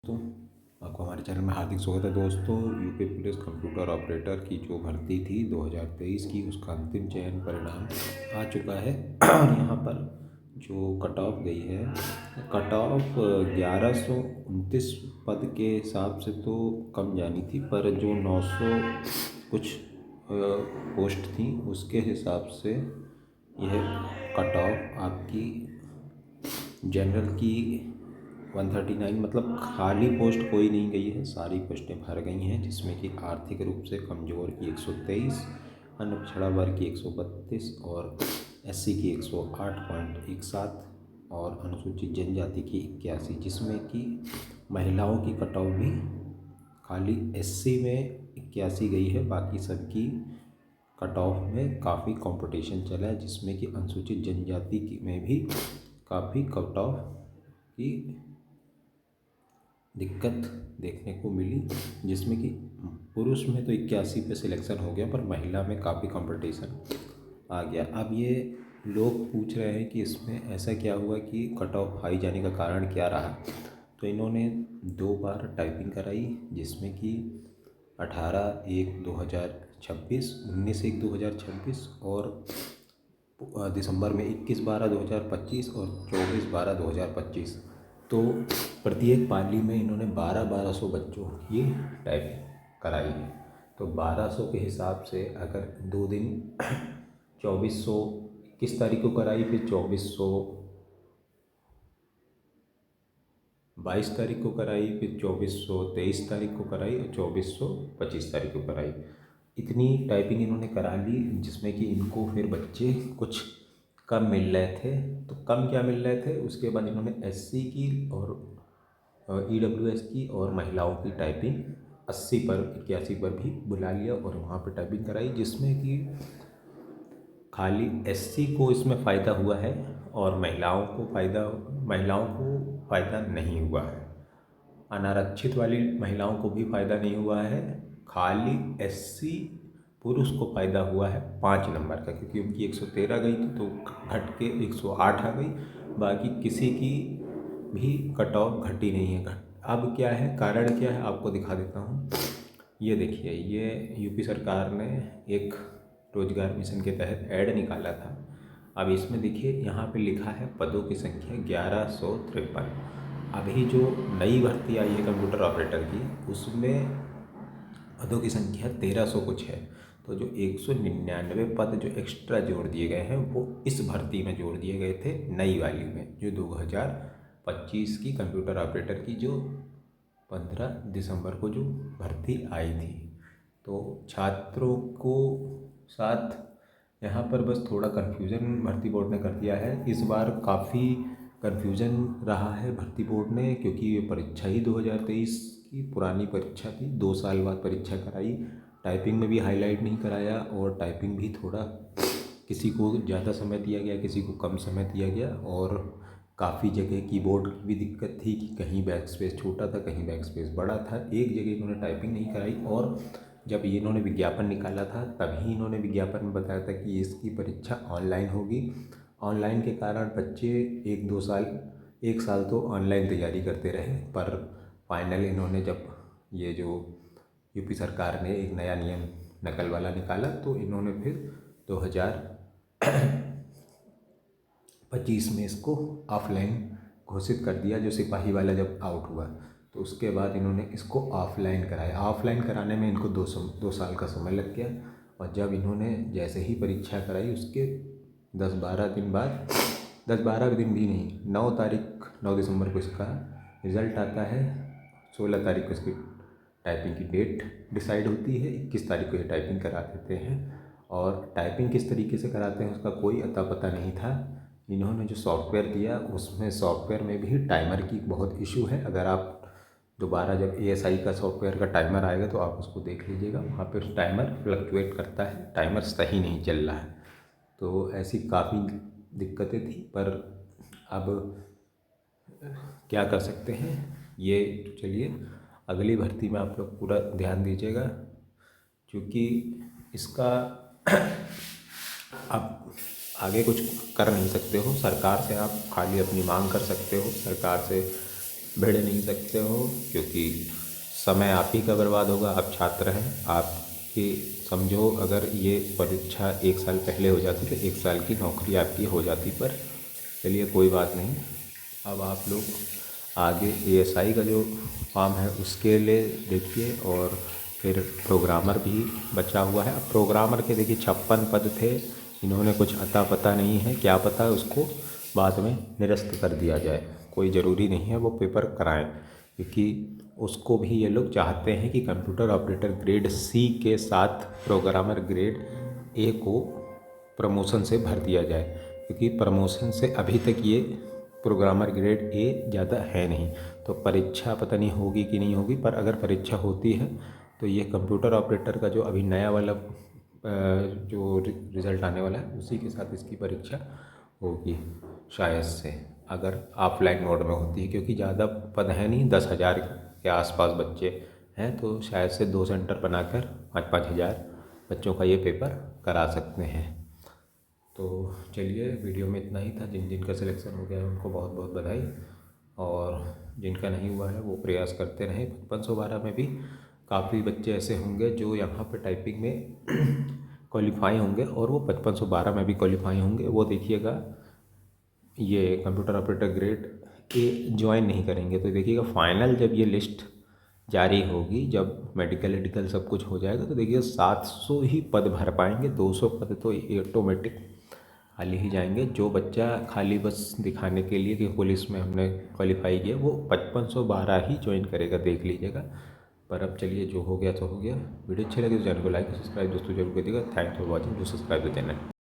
तो आपको हमारे चैनल में हार्दिक स्वागत है दोस्तों। यूपी पुलिस कंप्यूटर ऑपरेटर की जो भर्ती थी 2023 की, उसका अंतिम चयन परिणाम आ चुका है। और यहाँ पर जो कट ऑफ गई है, कट ऑफ 1129 पद के हिसाब से तो कम जानी थी, पर जो 900 कुछ पोस्ट थी उसके हिसाब से यह कट ऑफ आपकी जनरल की 139, मतलब खाली पोस्ट कोई नहीं गई है, सारी पोस्टें भर गई हैं, जिसमें कि आर्थिक रूप से कमज़ोर की 123, अन्य पिछड़ा वर्ग की 132 और एससी की 108.17 और अनुसूचित जनजाति की 81, जिसमें कि महिलाओं की कट ऑफ भी खाली एससी में 81 गई है। बाकी सबकी कट ऑफ में काफ़ी कंपटीशन चला है, जिसमें कि अनुसूचित जनजाति में भी काफ़ी कट ऑफ की दिक्कत देखने को मिली, जिसमें कि पुरुष में तो 81 पे सिलेक्शन हो गया, पर महिला में काफ़ी कंपटीशन आ गया। अब ये लोग पूछ रहे हैं कि इसमें ऐसा क्या हुआ कि कट ऑफ हाई जाने का कारण क्या रहा। तो इन्होंने 2 बार टाइपिंग कराई, जिसमें कि 18/1/2026, 19/1/2026 और दिसंबर में 21/12/2025 और 24/12/2025। तो प्रत्येक पाली में इन्होंने 1200 बच्चों की टाइपिंग कराई है। तो 1200 के हिसाब से अगर 2 दिन 2400 किस तारीख को कराई, फिर 2422 तारीख को कराई, फिर 2423 तारीख को कराई और 2425 तारीख को कराई। इतनी टाइपिंग इन्होंने करा ली, जिसमें कि इनको फिर बच्चे कुछ कम मिल रहे थे। तो कम क्या मिल रहे थे, उसके बाद इन्होंने एससी की और ईडब्ल्यूएस की और महिलाओं की टाइपिंग 80 पर 81 पर भी बुला लिया और वहाँ पर टाइपिंग कराई, जिसमें कि खाली एससी को इसमें फ़ायदा हुआ है और महिलाओं को फ़ायदा नहीं हुआ है। अनारक्षित वाली महिलाओं को भी फ़ायदा नहीं हुआ है। खाली एससी पुरुष को फ़ायदा हुआ है 5 नंबर का, क्योंकि उनकी 113 गई थी तो घट के 108 आ गई। बाकी किसी की भी कट ऑफ घटी नहीं है। अब क्या है, कारण क्या है, आपको दिखा देता हूँ। ये देखिए, ये यूपी सरकार ने एक रोजगार मिशन के तहत ऐड निकाला था। अब इसमें देखिए, यहाँ पे लिखा है पदों की संख्या 1153। अभी जो नई भर्ती आई है कंप्यूटर ऑपरेटर की, उसमें पदों की संख्या 1300 कुछ है। तो जो 199 पद जो एक्स्ट्रा जोड़ दिए गए हैं, वो इस भर्ती में जोड़ दिए गए थे, नई वाली में, जो 2025 की कंप्यूटर ऑपरेटर की जो 15 दिसंबर को जो भर्ती आई थी। तो छात्रों को साथ यहाँ पर बस थोड़ा कन्फ्यूज़न भर्ती बोर्ड ने कर दिया है। इस बार काफ़ी कन्फ्यूज़न रहा है भर्ती बोर्ड ने, क्योंकि ये परीक्षा ही 2023 की पुरानी परीक्षा थी, 2 साल बाद परीक्षा कराई। टाइपिंग में भी हाईलाइट नहीं कराया और टाइपिंग भी थोड़ा किसी को ज़्यादा समय दिया गया, किसी को कम समय दिया गया, और काफ़ी जगह कीबोर्ड की भी दिक्कत थी कि कहीं बैक स्पेस छोटा था, कहीं बैक स्पेस बड़ा था। एक जगह इन्होंने टाइपिंग नहीं कराई, और जब ये इन्होंने विज्ञापन निकाला था तभी इन्होंने विज्ञापन में बताया था कि इसकी परीक्षा ऑनलाइन होगी। ऑनलाइन के कारण बच्चे 1 साल तो ऑनलाइन तैयारी करते रहे, पर फाइनल इन्होंने जब ये जो यूपी सरकार ने एक नया नियम नकल वाला निकाला, तो इन्होंने फिर 2025 में इसको ऑफलाइन घोषित कर दिया। जो सिपाही वाला जब आउट हुआ, तो उसके बाद इन्होंने इसको ऑफलाइन कराया। ऑफलाइन कराने में इनको 2 साल का समय लग गया, और जब इन्होंने जैसे ही परीक्षा कराई, उसके 10-12 दिन बाद, 10-12 दिन भी नहीं, 9 दिसंबर को इसका रिज़ल्ट आता है। 16 तारीख को इसकी टाइपिंग की डेट डिसाइड होती है, 21 तारीख को ये टाइपिंग करा देते हैं। और टाइपिंग किस तरीके से कराते हैं उसका कोई अता पता नहीं था। इन्होंने जो सॉफ्टवेयर दिया, उसमें सॉफ्टवेयर में भी टाइमर की बहुत इशू है। अगर आप दोबारा जब एएसआई का सॉफ्टवेयर का टाइमर आएगा तो आप उसको देख लीजिएगा, वहाँ पर टाइमर फ्लक्चुएट करता है, टाइमर सही नहीं चल रहा है। तो ऐसी काफ़ी दिक्कतें थी, पर अब क्या कर सकते हैं। ये तो चलिए, अगली भर्ती में आप लोग पूरा ध्यान दीजिएगा, क्योंकि इसका आप आगे कुछ कर नहीं सकते हो। सरकार से आप खाली अपनी मांग कर सकते हो, सरकार से भिड़ नहीं सकते हो, क्योंकि समय आप ही का बर्बाद होगा। आप छात्र हैं, आपकी समझो अगर ये परीक्षा 1 साल पहले हो जाती तो 1 साल की नौकरी आपकी हो जाती। पर चलिए कोई बात नहीं। अब आप लोग आगे एएसआई का जो फॉर्म है उसके लिए देखिए, और फिर प्रोग्रामर भी बचा हुआ है। अब प्रोग्रामर के देखिए 56 पद थे, इन्होंने कुछ अता पता नहीं है, क्या पता उसको बाद में निरस्त कर दिया जाए। कोई ज़रूरी नहीं है वो पेपर कराएं, क्योंकि उसको भी ये लोग चाहते हैं कि कंप्यूटर ऑपरेटर ग्रेड सी के साथ प्रोग्रामर ग्रेड ए को प्रमोशन से भर दिया जाए, क्योंकि प्रमोशन से अभी तक ये प्रोग्रामर ग्रेड ए ज़्यादा है नहीं। तो परीक्षा पता नहीं होगी कि नहीं होगी, पर अगर परीक्षा होती है तो ये कंप्यूटर ऑपरेटर का जो अभी नया वाला जो रिज़ल्ट आने वाला है उसी के साथ इसकी परीक्षा होगी शायद से, अगर ऑफलाइन मोड में होती है, क्योंकि ज़्यादा पद है नहीं, 10,000 के आसपास बच्चे हैं, तो शायद से 2 सेंटर बनाकर 5-5 हज़ार बच्चों का ये पेपर करा सकते हैं। तो चलिए वीडियो में इतना ही था। जिन जिन का सिलेक्शन हो गया है उनको बहुत बहुत बधाई, और जिनका नहीं हुआ है वो प्रयास करते रहें। 5512 में भी काफ़ी बच्चे ऐसे होंगे जो यहाँ पे टाइपिंग में क्वालिफाई होंगे, और वो 5512 में भी क्वालिफाई होंगे। वो देखिएगा ये computer operator grade A join नहीं करेंगे। तो देखिएगा फाइनल जब ये लिस्ट जारी होगी, जब मेडिकल सब कुछ हो जाएगा, तो देखिए 700 ही पद भर पाएंगे। 200 पद तो ऑटोमेटिक खाली ही जाएंगे। जो बच्चा खाली बस दिखाने के लिए कि पुलिस में हमने क्वालिफाई किया, वो 5512 ही ज्वाइन करेगा, देख लीजिएगा। पर अब चलिए जो हो गया तो हो गया। वीडियो अच्छी लगी तो चैनल को लाइक और सब्सक्राइब दोस्तों जरूर करिएगा। Thanks for watching, do subscribe the channel.